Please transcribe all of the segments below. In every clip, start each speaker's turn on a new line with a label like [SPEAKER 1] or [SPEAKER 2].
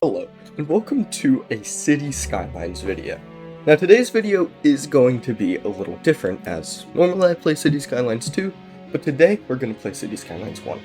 [SPEAKER 1] Hello, and welcome to a City Skylines video. Now today's video is going to be a little different, as normally I play City Skylines 2, but today we're going to play City Skylines 1.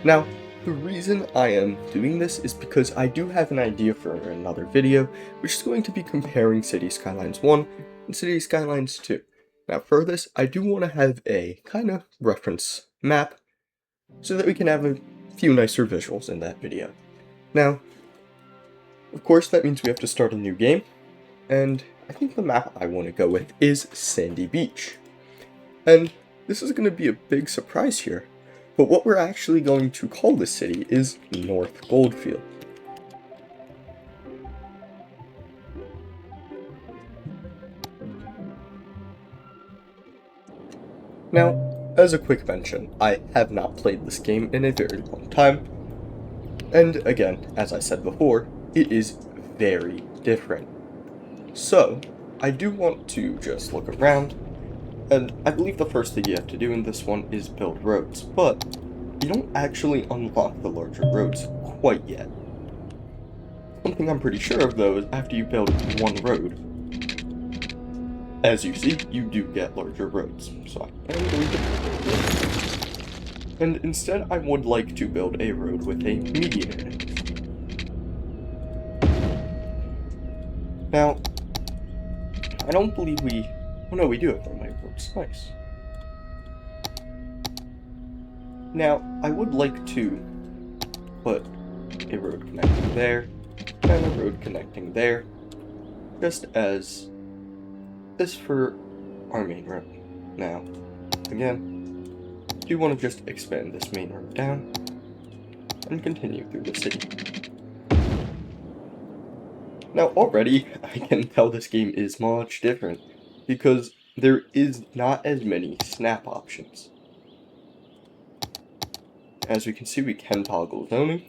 [SPEAKER 1] Now, the reason I am doing this is because I do have an idea for another video, which is going to be comparing City Skylines 1 and City Skylines 2. Now for this, I do want to have a kind of reference map, so that we can have a few nicer visuals in that video. Now, of course, that means we have to start a new game, and I think the map I want to go with is Sandy Beach. And this is going to be a big surprise here, but what we're actually going to call this city is North Goldfield. Now, as a quick mention, I have not played this game in a very long time, and again, as I said before, it is very different. So, I do want to just look around, and I believe the first thing you have to do in this one is build roads, but you don't actually unlock the larger roads quite yet. One thing I'm pretty sure of though is after you build one road, as you see, you do get larger roads, so I am going to build it. And instead I would like to build a road with a median in it. Now, I don't believe oh no, we do have one light roads, nice. Now, I would like to put a road connecting there, and a road connecting there, just as this for our main road. Now, again, I do want to just expand this main road down, and continue through the city. Now already, I can tell this game is much different, because there is not as many snap options. As we can see, we can toggle zoning.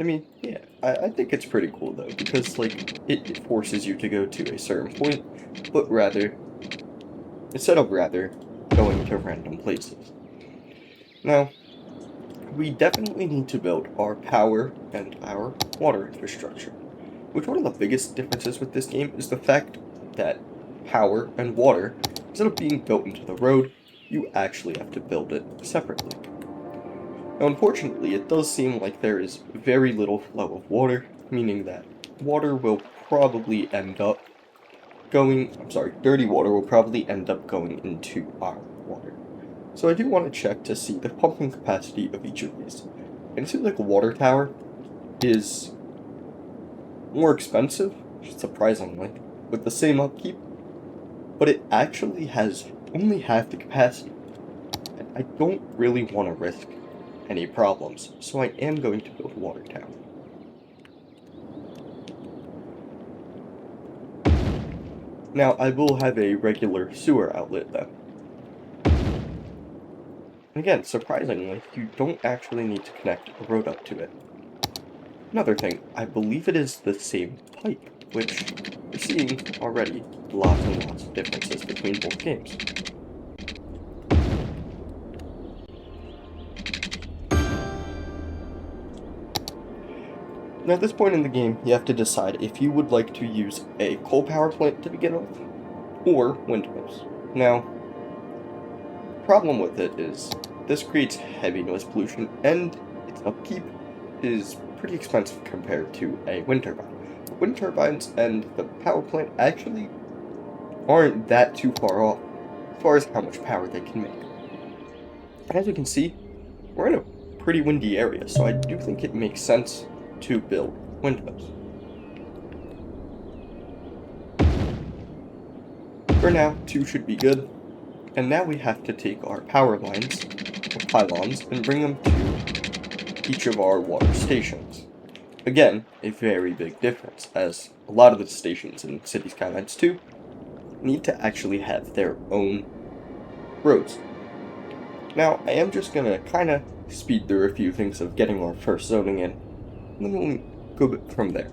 [SPEAKER 1] I mean, yeah, I think it's pretty cool though, because like, it forces you to go to a certain point, but instead of going to random places. Now, we definitely need to build our power and our water infrastructure. Which one of the biggest differences with this game is the fact that power and water, instead of being built into the road, you actually have to build it separately. Now unfortunately, it does seem like there is very little flow of water, meaning that water will probably end up dirty water will probably end up going into our water. So I do want to check to see the pumping capacity of each of these. And it seems like a water tower is more expensive, surprisingly, with the same upkeep, but it actually has only half the capacity, and I don't really want to risk any problems, so I am going to build a water tower. Now, I will have a regular sewer outlet though. And again, surprisingly, you don't actually need to connect a road up to it. Another thing, I believe it is the same pipe, which we're seeing already lots and lots of differences between both games. Now at this point in the game, you have to decide if you would like to use a coal power plant to begin with, or windmills. Now, the problem with it is this creates heavy noise pollution, and its upkeep is pretty expensive compared to a wind turbine. The wind turbines and the power plant actually aren't that too far off as far as how much power they can make. As you can see, we're in a pretty windy area, so I do think it makes sense to build windmills. For now, 2 should be good, and now we have to take our power lines, or pylons, and bring them to each of our water stations. Again, a very big difference, as a lot of the stations in City Skylines 2 need to actually have their own roads. Now, I am just gonna kinda speed through a few things of getting our first zoning in, and then we'll go from there.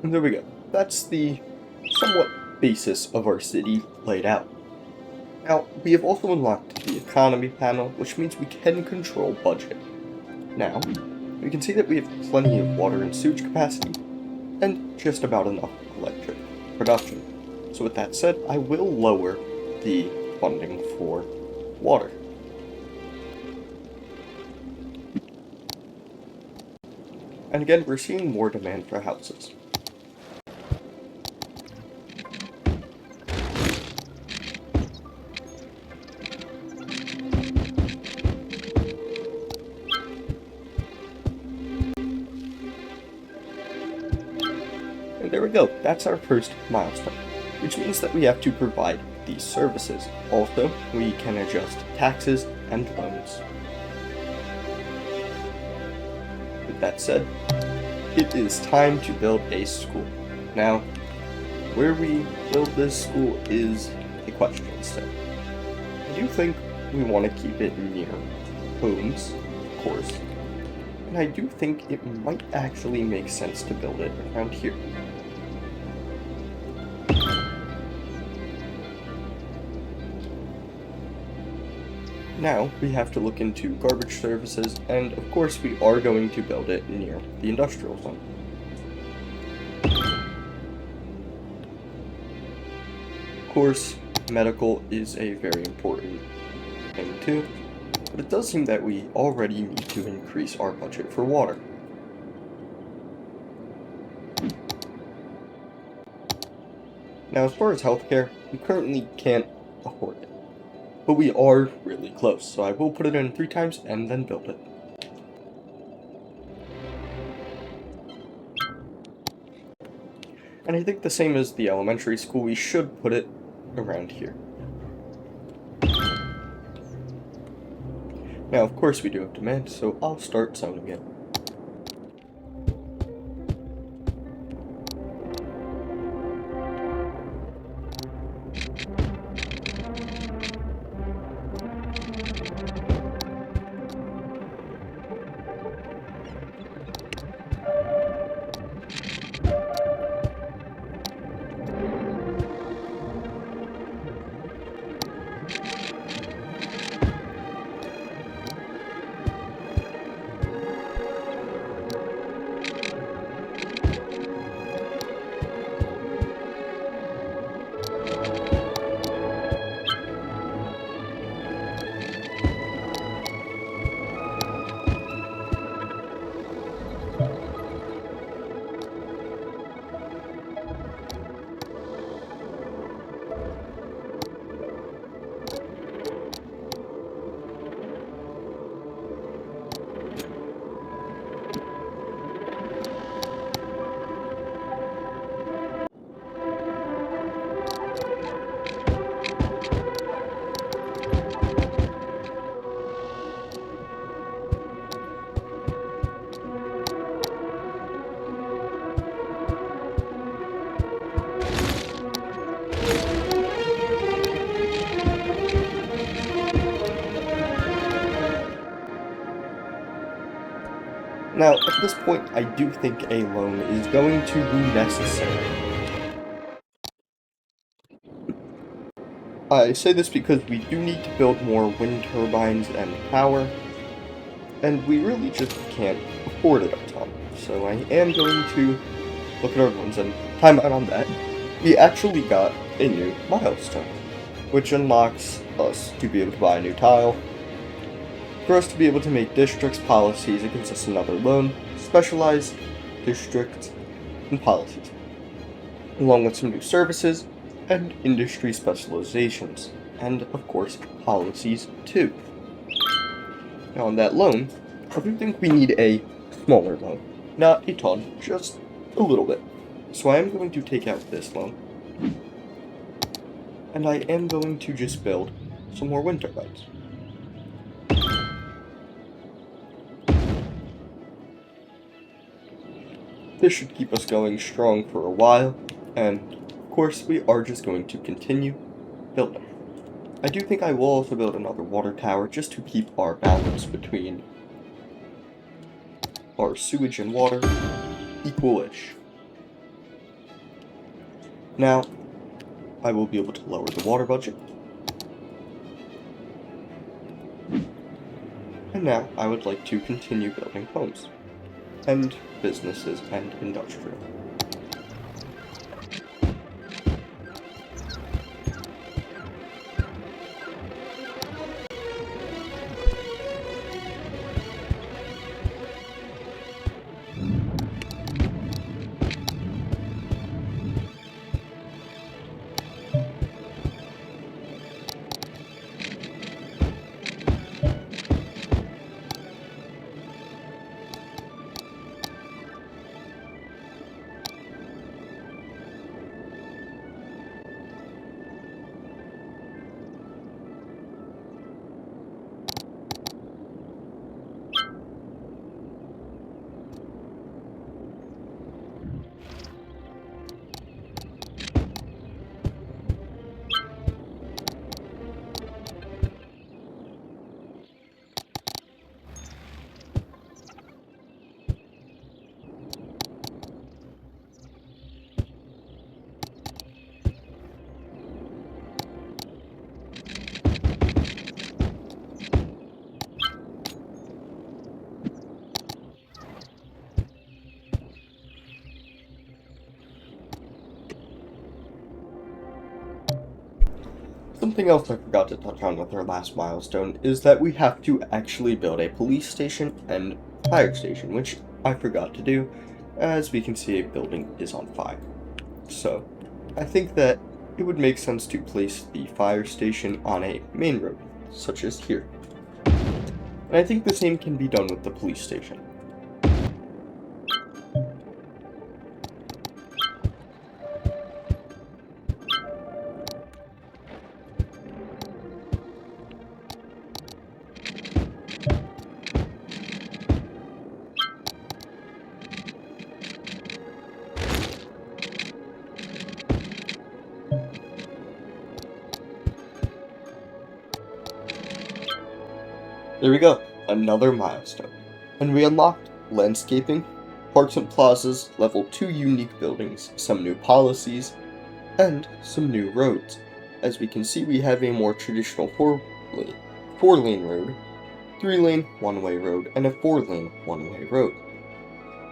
[SPEAKER 1] And there we go. That's the somewhat basis of our city laid out. Now, we have also unlocked the economy panel, which means we can control budget. Now, we can see that we have plenty of water and sewage capacity, and just about enough electric production. So with that said, I will lower the funding for water. And again, we're seeing more demand for houses. And there we go, that's our first milestone, which means that we have to provide these services. Also, we can adjust taxes and loans. With that said, it is time to build a school. Now, where we build this school is a question still. I do think we want to keep it near homes, of course, and I do think it might actually make sense to build it around here. Now, we have to look into garbage services, and of course we are going to build it near the industrial zone. Of course, medical is a very important thing too, but it does seem that we already need to increase our budget for water. Now, as far as healthcare, we currently can't afford it. But we are really close, so I will put it in 3 times and then build it. And I think the same as the elementary school, we should put it around here. Now, of course we do have demand, so I'll start zoning it. Now, at this point, I do think a loan is going to be necessary. I say this because we do need to build more wind turbines and power, and we really just can't afford it a ton. So I am going to look at our loans, and time out on that. We actually got a new milestone, which unlocks us to be able to buy a new tile. For us to be able to make districts policies, it gives us another loan, specialized districts, and policies, along with some new services and industry specializations, and of course policies too. Now on that loan, I do think we need a smaller loan, not a ton, just a little bit. So I am going to take out this loan, and I am going to just build some more wind turbines. This should keep us going strong for a while, and of course we are just going to continue building. I do think I will also build another water tower just to keep our balance between our sewage and water equal-ish. Now, I will be able to lower the water budget. And now I would like to continue building homes, and businesses, and industrial. Something else I forgot to touch on with our last milestone is that we have to actually build a police station and fire station, which I forgot to do. As we can see, a building is on fire. So, I think that it would make sense to place the fire station on a main road, such as here. And I think the same can be done with the police station. There we go, another milestone. And we unlocked landscaping, parks and plazas, level 2 unique buildings, some new policies, and some new roads. As we can see, we have a more traditional 4-lane road, 3-lane one-way road, and a 4-lane one-way road.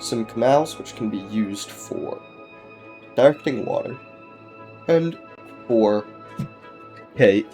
[SPEAKER 1] Some canals which can be used for directing water, and for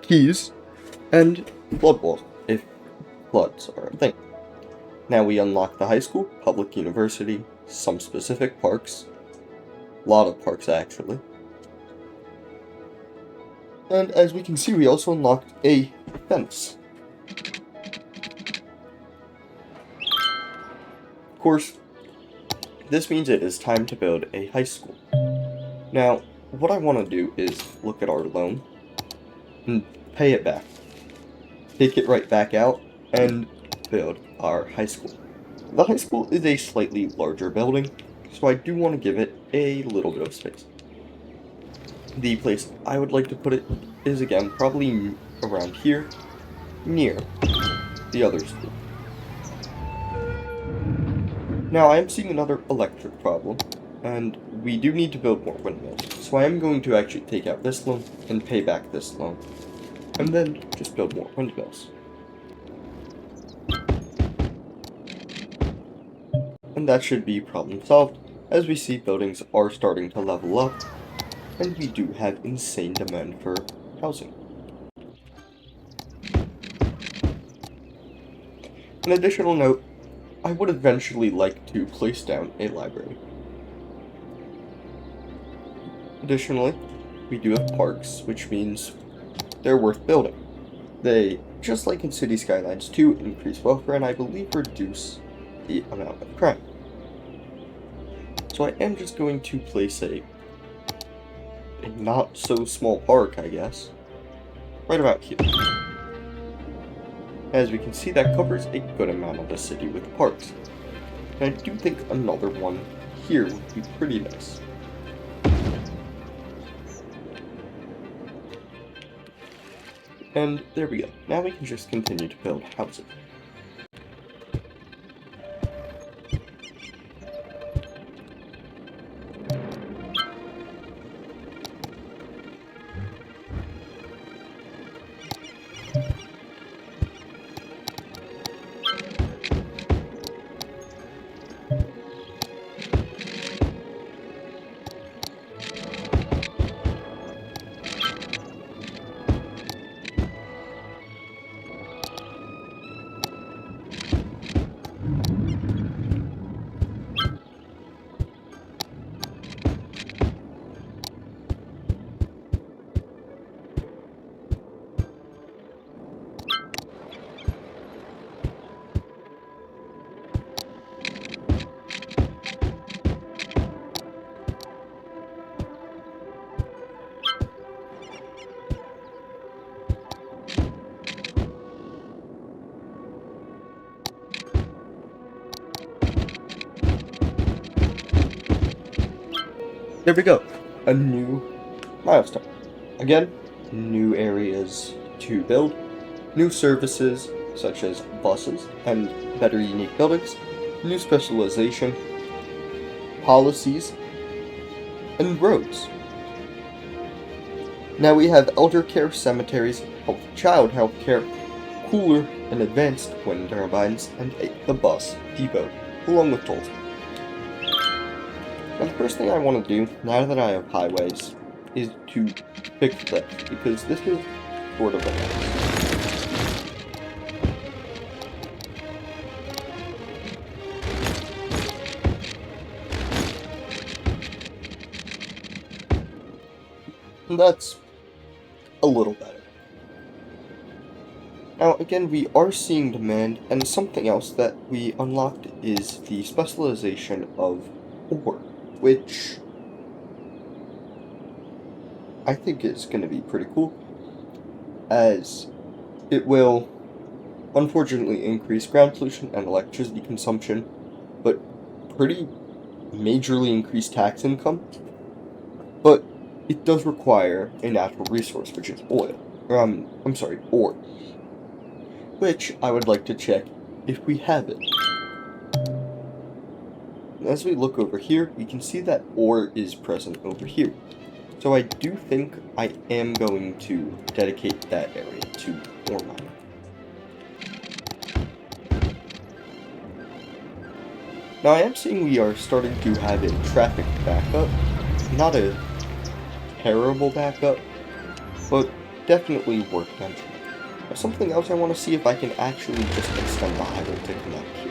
[SPEAKER 1] keys, and flood walls, if floods are a thing. Now we unlock the high school, public university, some specific parks, a lot of parks actually. And as we can see, we also unlocked a fence. Of course, this means it is time to build a high school. Now, what I want to do is look at our loan and pay it back. Take it right back out and build our high school. The high school is a slightly larger building, so I do want to give it a little bit of space. The place I would like to put it is, again, probably around here, near the other school. Now, I am seeing another electric problem, and we do need to build more windmills, so I am going to actually take out this loan and pay back this loan, and then just build more windmills. And that should be problem solved, as we see buildings are starting to level up, and we do have insane demand for housing. An additional note, I would eventually like to place down a library. Additionally, we do have parks, which means they're worth building. They, just like in City Skylines 2, increase welfare and I believe reduce the amount of crime. So I am just going to place a not so small park, I guess, right about here. As we can see, that covers a good amount of the city with parks. And I do think another one here would be pretty nice. And there we go. Now we can just continue to build houses. There we go. A new milestone. Again, new areas to build, new services such as buses and better unique buildings, new specialization, policies, and roads. Now we have elder care, cemeteries, child health care, cooler and advanced wind turbines, and the bus depot, along with tolls. Now the first thing I want to do, now that I have highways, is to fix this, because this is sort of a mess. And that's a little better. Now again, we are seeing demand, and something else that we unlocked is the specialization of ore, which I think is going to be pretty cool, as it will unfortunately increase ground pollution and electricity consumption, but pretty majorly increase tax income. But it does require a natural resource, which is oil. Ore. Which I would like to check if we have it. As we look over here, we can see that ore is present over here. So I do think I am going to dedicate that area to ore mining. Now I am seeing we are starting to have a traffic backup. Not a terrible backup, but definitely worth mentioning. Now, something else I want to see if I can actually just extend the highway to connect here.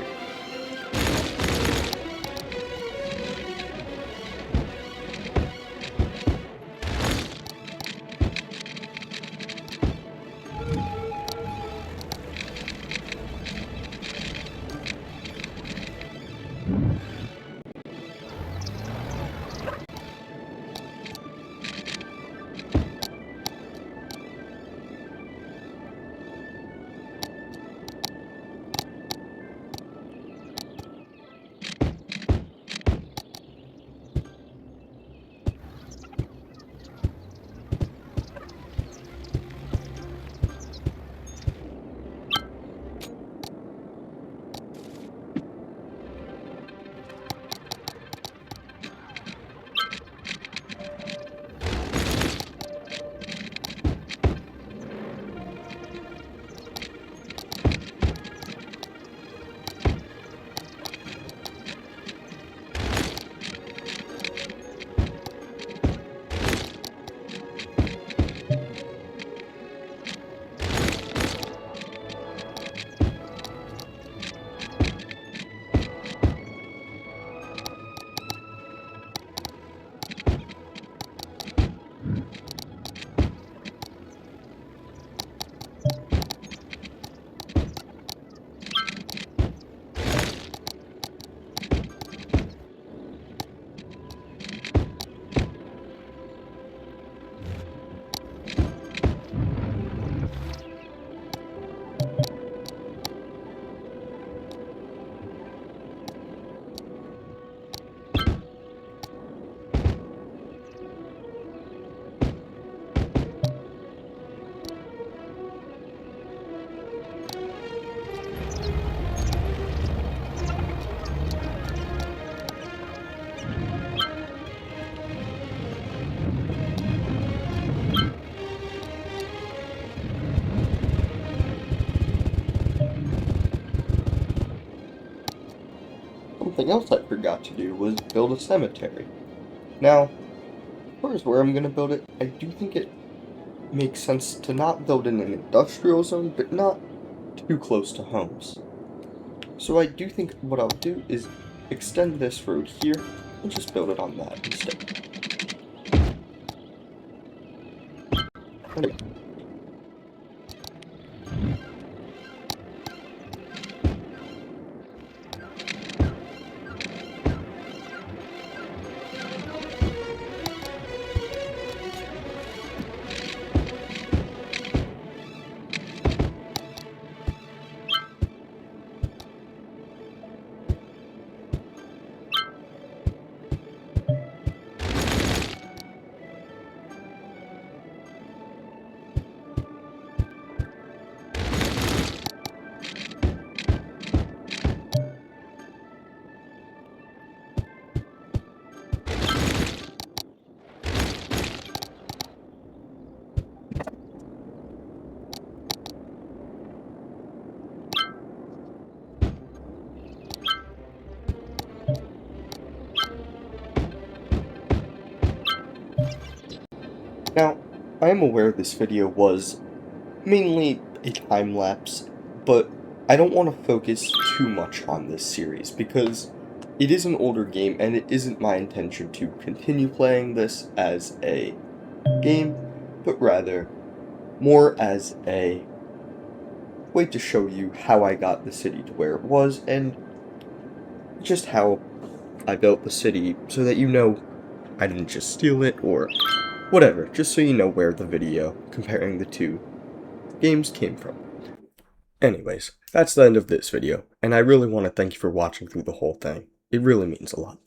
[SPEAKER 1] Something else I forgot to do was build a cemetery. Now, as far as where I'm going to build it, I do think it makes sense to not build in an industrial zone, but not too close to homes. So I do think what I'll do is extend this road here and just build it on that instead. Now, I am aware this video was mainly a time lapse, but I don't want to focus too much on this series because it is an older game and it isn't my intention to continue playing this as a game, but rather more as a way to show you how I got the city to where it was and just how I built the city so that you know I didn't just steal it or whatever, just so you know where the video comparing the two games came from. Anyways, that's the end of this video, and I really want to thank you for watching through the whole thing. It really means a lot.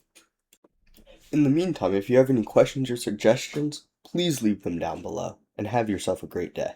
[SPEAKER 1] In the meantime, if you have any questions or suggestions, please leave them down below, and have yourself a great day.